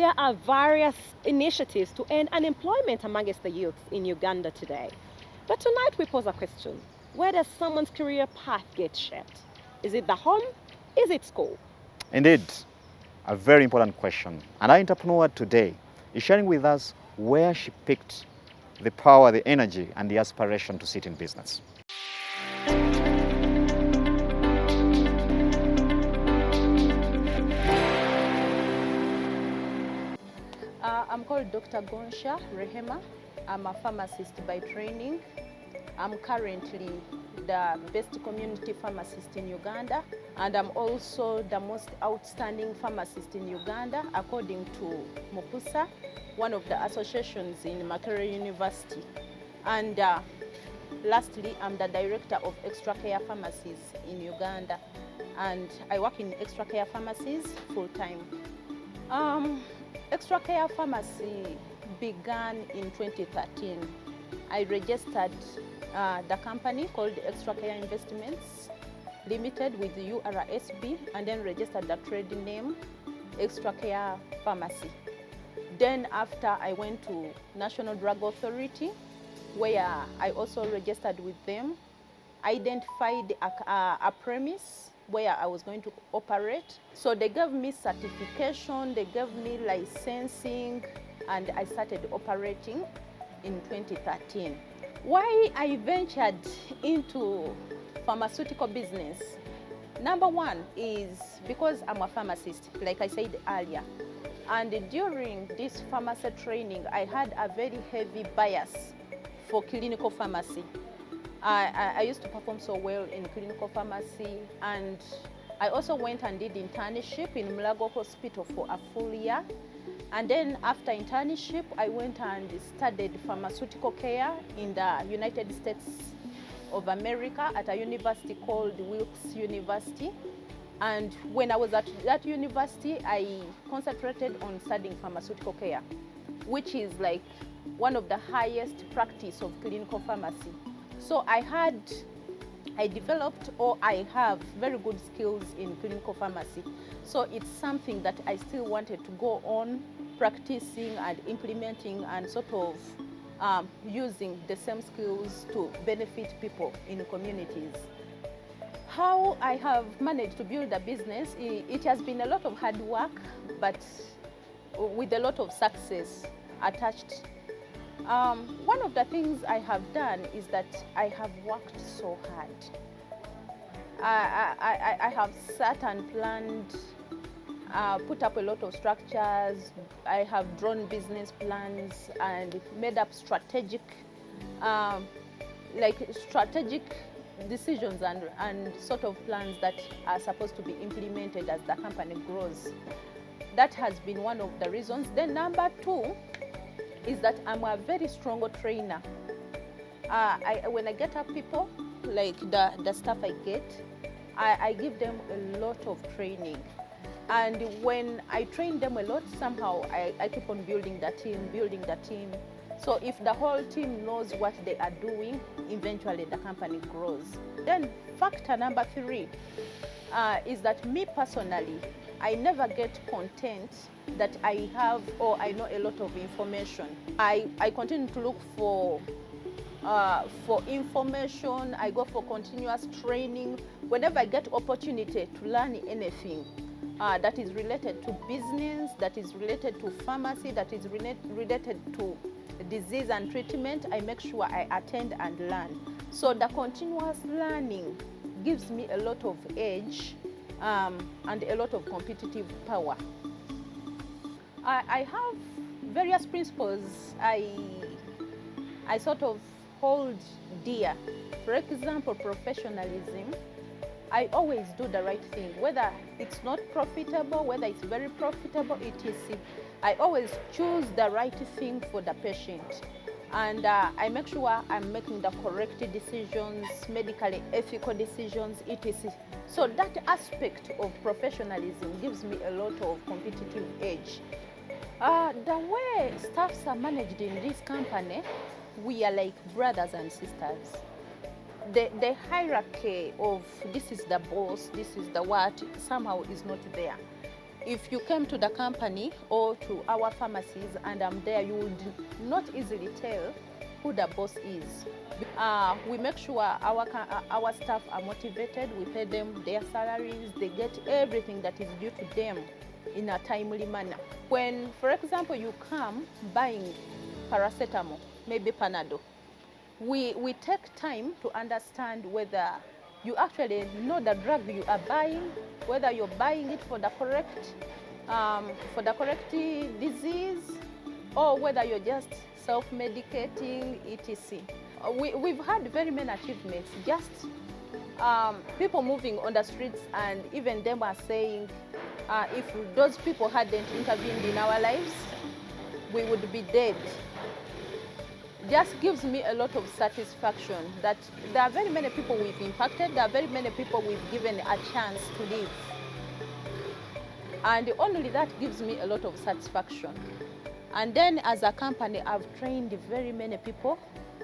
There are various initiatives to end unemployment amongst the youth in Uganda today. But tonight we pose a question. Where does someone's career path get shaped? Is it the home? Is it school? Indeed, a very important question. And our entrepreneur today is sharing with us where she picked the power, the energy, and the aspiration to sit in business. I'm called Dr. Gonsha Rehema. I'm a pharmacist by training. I'm currently the best community pharmacist in Uganda, and I'm also the most outstanding pharmacist in Uganda according to Mukusa, one of the associations in Makerere University. And lastly, I'm the director of Extra Care Pharmacies in Uganda, and I work in Extra Care Pharmacies full-time. Extra Care Pharmacy began in 2013. I registered the company called Extra Care Investments Limited with the URSB, and then registered the trade name Extra Care Pharmacy. Then after, I went to National Drug Authority, where I also registered with them, identified a premise where I was going to operate. So they gave me certification, they gave me licensing, and I started operating in 2013. Why I ventured into pharmaceutical business? Number one is because I'm a pharmacist, like I said earlier. And during this pharmacy training, I had a very heavy bias for clinical pharmacy. I used to perform so well in clinical pharmacy, and I also went and did internship in Mulago Hospital for a full year. And then after internship, I went and studied pharmaceutical care in the United States of America at a university called Wilkes University. And when I was at that university, I concentrated on studying pharmaceutical care, which is like one of the highest practice of clinical pharmacy. So I developed, or I have very good skills in clinical pharmacy. So it's something that I still wanted to go on practicing and implementing, and sort of using the same skills to benefit people in communities. How I have managed to build a business, it has been a lot of hard work, but with a lot of success attached. One of the things I have done is that I have worked so hard. I have sat and planned, put up a lot of structures. I have drawn business plans and made up strategic decisions and sort of plans that are supposed to be implemented as the company grows. That has been one of the reasons. Then number two is that I'm a very strong trainer. When I get up people, like the staff I get, I give them a lot of training. And when I train them a lot, somehow I keep on building the team. So if the whole team knows what they are doing, eventually the company grows. Then factor number three is that me personally, I never get content that I have or I know a lot of information. I continue to look for information. I go for continuous training. Whenever I get opportunity to learn anything that is related to business, that is related to pharmacy, that is related to disease and treatment, I make sure I attend and learn. So the continuous learning gives me a lot of edge and a lot of competitive power. I have various principles I sort of hold dear. For example, professionalism. I always do the right thing, whether it's not profitable, whether it's very profitable, etc. I always choose the right thing for the patient. And I make sure I'm making the correct decisions, medically ethical decisions, etc. So that aspect of professionalism gives me a lot of competitive edge. The way staffs are managed in this company, we are like brothers and sisters. The hierarchy of this is the boss, this is the what, somehow is not there. If you came to the company or to our pharmacies and I'm there, you would not easily tell who the boss is. We make sure our staff are motivated, we pay them their salaries, they get everything that is due to them in a timely manner. When, for example, you come buying paracetamol, maybe Panadol, we take time to understand whether you actually know the drug you are buying, whether you're buying it for the correct disease, or whether you're just self-medicating, etc. We've had very many achievements, just people moving on the streets, and even them are saying, if those people hadn't intervened in our lives, we would be dead. Just gives me a lot of satisfaction that there are very many people we've impacted, there are very many people we've given a chance to live. And only that gives me a lot of satisfaction. And then as a company, I've trained very many people.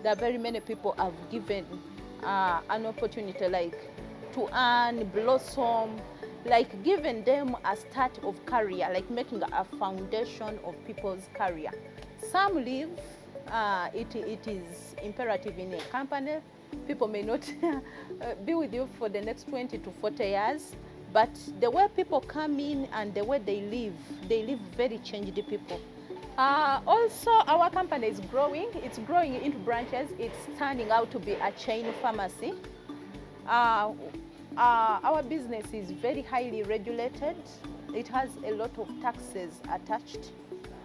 There are very many people I've given an opportunity, like to earn, blossom, like giving them a start of career, like making a foundation of people's career. Some leave. It is imperative in a company. People may not be with you for the next 20 to 40 years, but the way people come in and the way they live very changed people. Also, our company is growing. It's growing into branches. It's turning out to be a chain pharmacy. Our business is very highly regulated. It has a lot of taxes attached.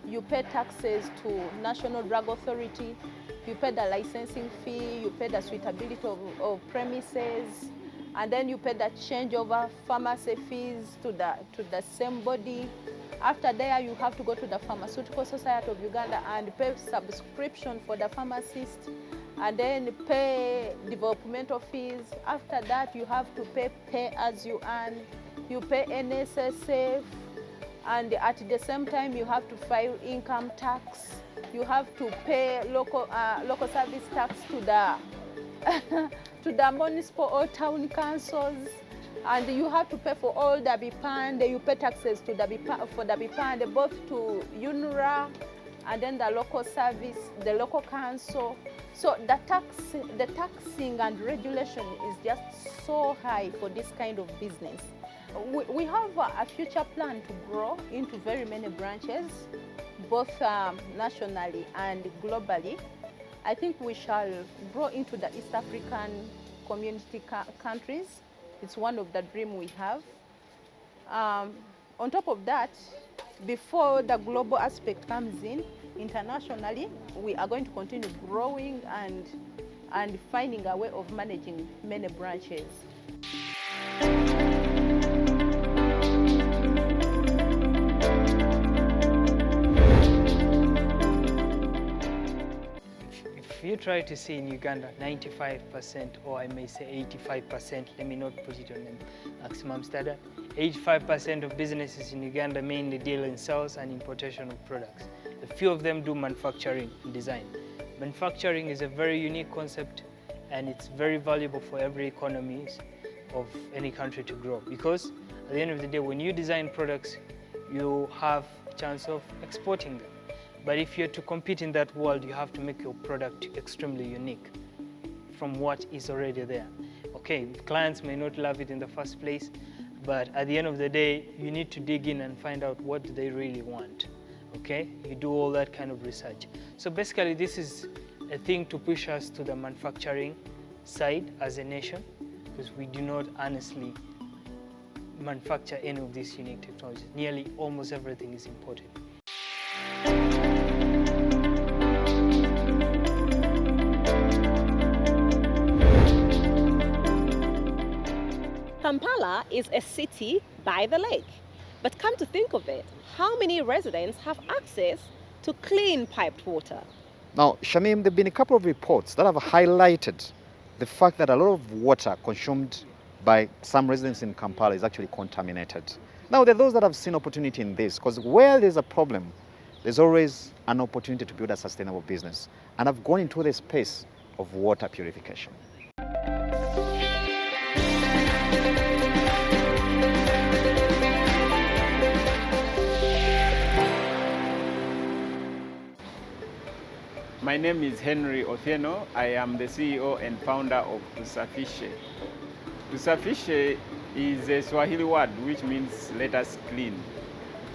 You pay taxes to National Drug Authority, you pay the licensing fee, you pay the suitability of premises, and then you pay the changeover pharmacy fees to the same body. After there, you have to go to the Pharmaceutical Society of Uganda and pay subscription for the pharmacist, and then pay developmental fees. After that, you have to pay as you earn, you pay NSSF, and at the same time you have to file income tax, you have to pay local service tax to the to the municipal or town councils, and you have to pay for all the BIPAND. You pay taxes to for the BIPAND, both to UNRA and then the local service, the local council. So the taxing and regulation is just so high for this kind of business. We have a future plan to grow into very many branches, both nationally and globally. I think we shall grow into the East African community countries. It's one of the dreams we have. On top of that, before the global aspect comes in, internationally, we are going to continue growing and finding a way of managing many branches. If you try to see in Uganda 95%, or I may say 85%, let me not put it on the maximum standard, 85% of businesses in Uganda mainly deal in sales and importation of products. A few of them do manufacturing and design. Manufacturing is a very unique concept, and it's very valuable for every economy of any country to grow, because at the end of the day, when you design products, you have a chance of exporting them. But if you're to compete in that world, you have to make your product extremely unique from what is already there. Okay, clients may not love it in the first place, but at the end of the day, you need to dig in and find out what do they really want. Okay, you do all that kind of research. So basically, this is a thing to push us to the manufacturing side as a nation, because we do not honestly manufacture any of these unique technologies. Nearly almost everything is imported. Kampala is a city by the lake. But come to think of it, how many residents have access to clean piped water? Now, Shamim, there have been a couple of reports that have highlighted the fact that a lot of water consumed by some residents in Kampala is actually contaminated. Now, there are those that have seen opportunity in this, because where there's a problem, there's always an opportunity to build a sustainable business. And have gone into the space of water purification. My name is Henry Othieno. I am the CEO and founder of Tusafishe. Tusafishe is a Swahili word which means let us clean.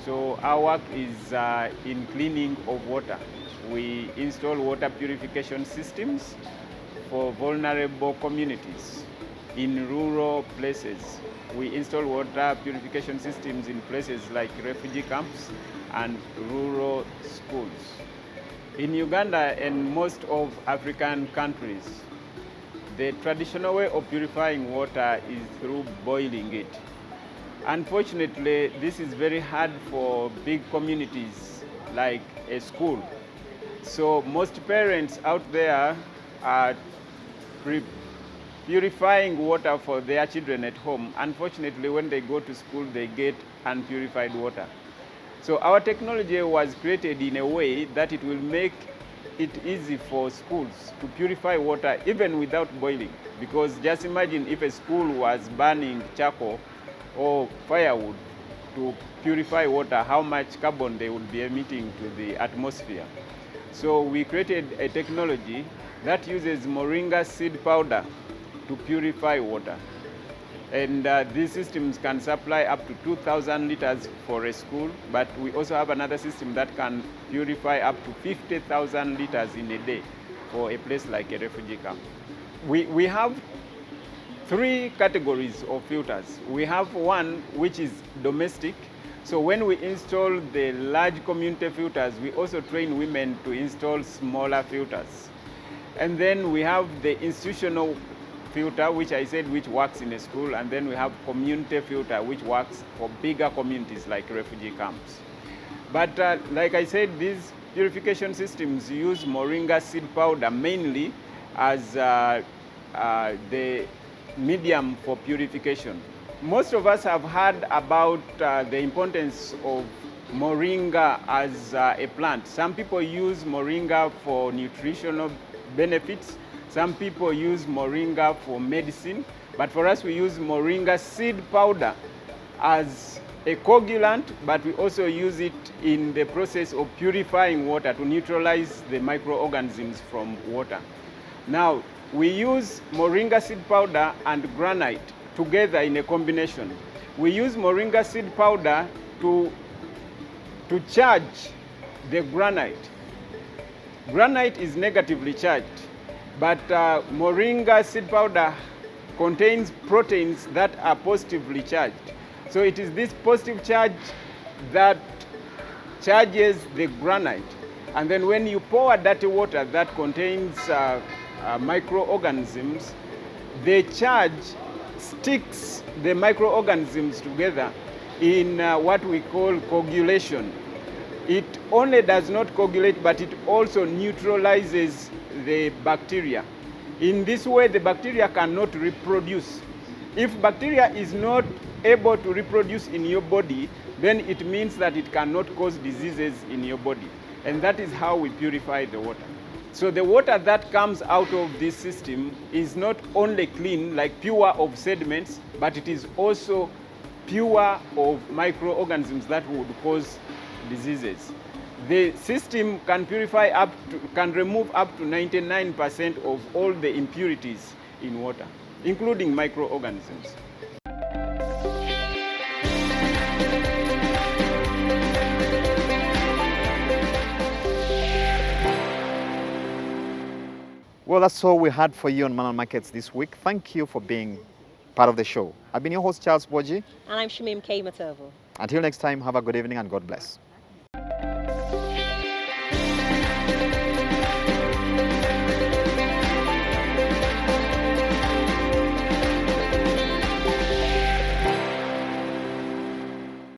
So our work is in cleaning of water. We install water purification systems for vulnerable communities in rural places. We install water purification systems in places like refugee camps and rural schools. In Uganda and most of African countries, the traditional way of purifying water is through boiling it. Unfortunately, this is very hard for big communities like a school. So most parents out there are purifying water for their children at home. Unfortunately, when they go to school, they get unpurified water. So our technology was created in a way that it will make it easy for schools to purify water even without boiling. Because just imagine if a school was burning charcoal or firewood to purify water, how much carbon they would be emitting to the atmosphere. So we created a technology that uses moringa seed powder to purify water. And these systems can supply up to 2,000 liters for a school, but we also have another system that can purify up to 50,000 liters in a day for a place like a refugee camp. We have three categories of filters. We have one which is domestic. So when we install the large community filters, we also train women to install smaller filters. And then we have the institutional filter, which I said, which works in a school, and then we have community filter, which works for bigger communities like refugee camps. But like I said, these purification systems use moringa seed powder mainly as the medium for purification. Most of us have heard about the importance of moringa as a plant. Some people use moringa for nutritional benefits. Some people use moringa for medicine, but for us we use moringa seed powder as a coagulant, but we also use it in the process of purifying water to neutralize the microorganisms from water. Now, we use moringa seed powder and granite together in a combination. We use moringa seed powder to charge the granite. Granite is negatively charged, but moringa seed powder contains proteins that are positively charged. So it is this positive charge that charges the granite. And then when you pour dirty water that contains microorganisms, the charge sticks the microorganisms together in what we call coagulation. It only does not coagulate, but it also neutralizes the bacteria. In this way, the bacteria cannot reproduce. If bacteria is not able to reproduce in your body, then it means that it cannot cause diseases in your body. And that is how we purify the water. So the water that comes out of this system is not only clean, like pure of sediments, but it is also pure of microorganisms that would cause diseases. The system can remove up to 99% of all the impurities in water, including microorganisms. Well, that's all we had for you on Money and Markets this week. Thank you for being part of the show. I've been your host, Charles Boji. And I'm Shamim K. Matovo. Until next time, have a good evening and God bless.